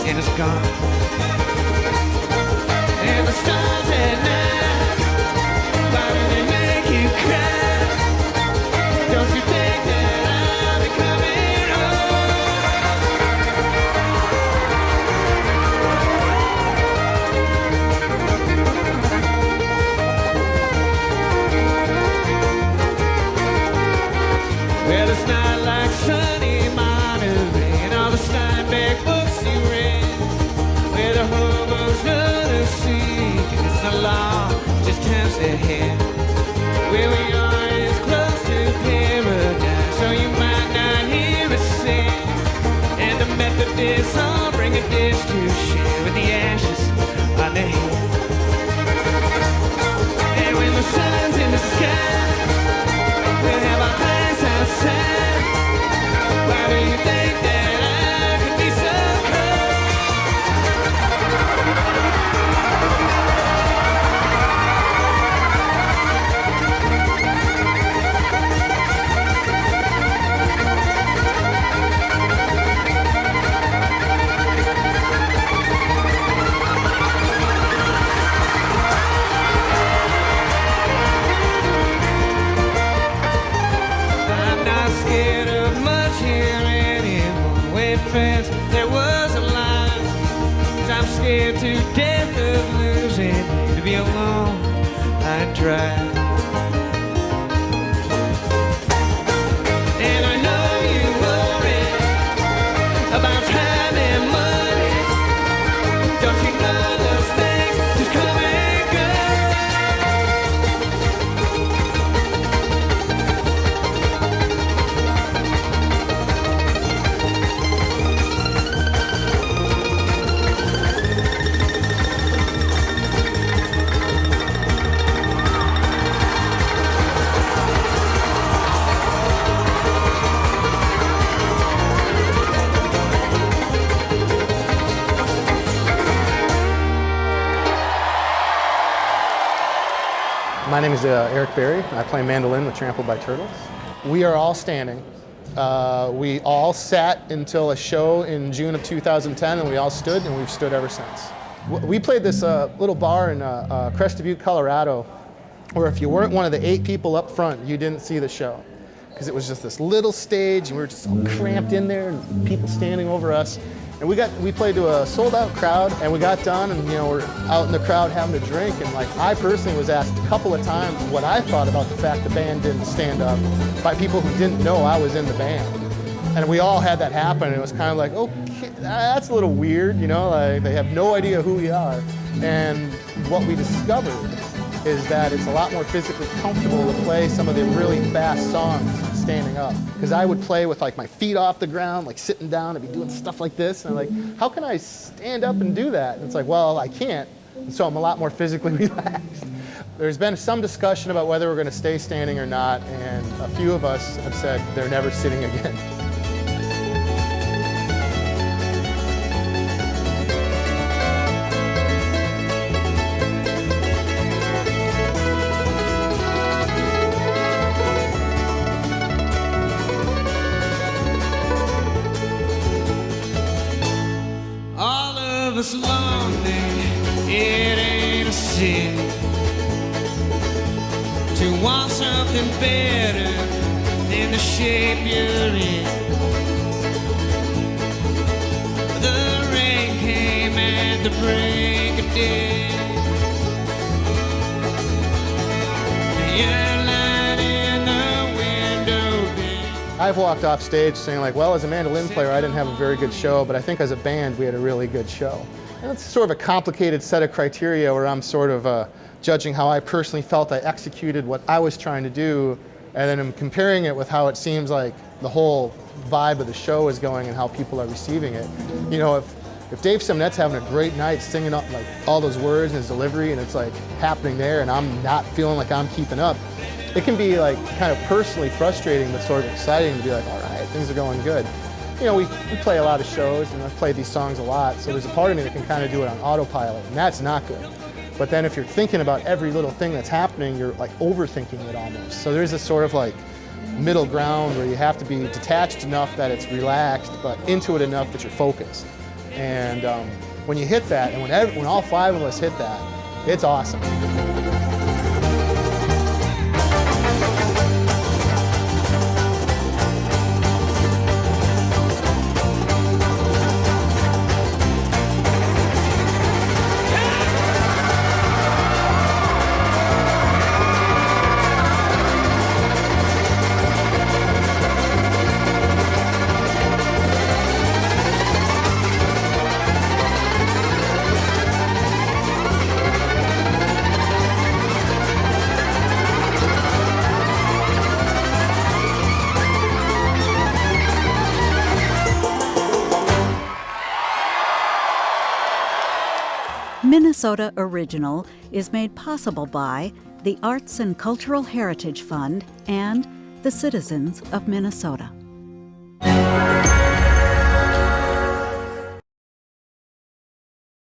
And it's gone. And the stars at night, why do they make you cry? Don't you think that I'll be coming home? Well, it's not like Sunday morning rain, all the Steinbeck books you read, where the hobos run the sea. It's not long, just times ahead. Where we are is close to paradise, so you might not hear us sing. And the Methodists all bring a dish to share with the ashes on their head. And when the sun's in the sky, we'll have our hands outside. Why do you think that I could be so I'm not scared of much here anymore. Wait, friends, there was a line. 'Cause I'm scared to death of losing. To be alone, I tried. And I know you worry about time and money. Don't you know those things just come and go? My name is Eric Berry. I play mandolin with Trampled by Turtles. We are all standing. We all sat until a show in June of 2010, and we all stood, and we've stood ever since. We played this little bar in Crested Butte, Colorado, where if you weren't one of the 8 people up front, you didn't see the show. Because it was just this little stage, and we were just all cramped in there, and people standing over us. And we played to a sold-out crowd, and we got done, and we're out in the crowd having a drink, and like I personally was asked a couple of times what I thought about the fact the band didn't stand up by people who didn't know I was in the band. And we all had that happen, and it was kind of like, okay, that's a little weird, like they have no idea who we are. And what we discovered is that it's a lot more physically comfortable to play some of the really fast songs standing up. Because I would play with like my feet off the ground, like sitting down and be doing stuff like this. And I'm like, how can I stand up and do that? And it's like, well, I can't. And so I'm a lot more physically relaxed. There's been some discussion about whether we're going to stay standing or not. And a few of us have said they're never sitting again. Lonely, it ain't a sin to want something better than the shape you're in. The rain came at the break of day. You're lying in the window pane. I've walked off stage saying like, well, as a mandolin player, I didn't have a very good show, but I think as a band, we had a really good show. And it's sort of a complicated set of criteria where I'm sort of judging how I personally felt I executed what I was trying to do, and then I'm comparing it with how it seems like the whole vibe of the show is going and how people are receiving it. You know, if Dave Simnet's having a great night singing up like all those words and his delivery, and it's like happening there, and I'm not feeling like I'm keeping up, it can be like kind of personally frustrating but sort of exciting to be like, all right, things are going good. You know, we play a lot of shows, and I've played these songs a lot, so there's a part of me that can kind of do it on autopilot, and that's not good. But then if you're thinking about every little thing that's happening, you're like overthinking it almost. So there's this sort of like middle ground where you have to be detached enough that it's relaxed, but into it enough that you're focused. And when you hit that, and when all 5 of us hit that, it's awesome. Minnesota Original is made possible by the Arts and Cultural Heritage Fund and the citizens of Minnesota.